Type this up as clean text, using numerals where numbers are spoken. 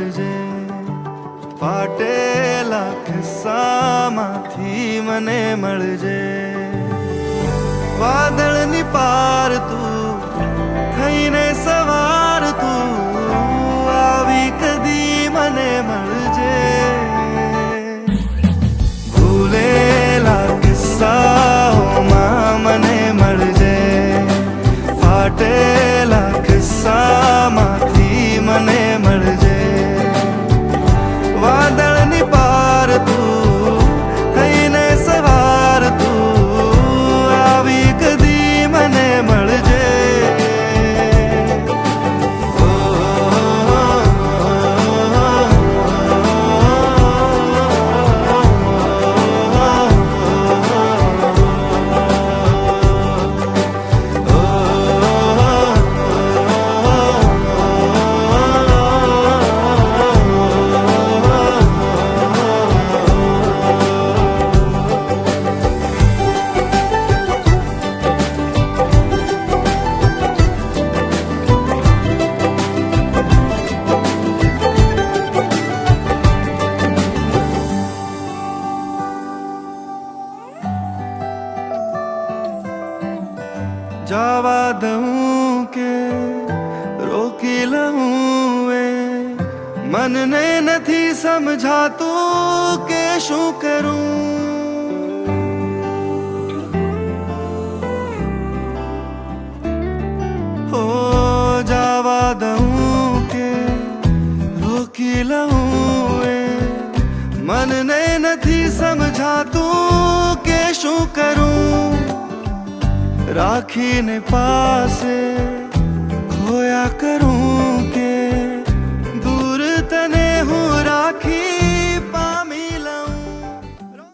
મળજે, ફાટેલા ખિસ્સામાંથી મને મળજે. વાદળની પાર તું થઈને સવાર તું આવી કદી મને મળજે. ભૂલેલા કિસ્સાઓમાં મને મળજે, ફાટેલા કિસ્સામાંથી મને મળજે. વાદળની પાર તું થઈને સવાર તું આવી કદી મને મળજે. જવા દઉં કે રોકી લઉં એ મનને નથી સમજાતું કે શું કરું. હો જવા દઉં કે રોકી લઉં એ મનને નથી સમજાતું કે શું કરું. રાખીને પાસે ખોયા કરું કે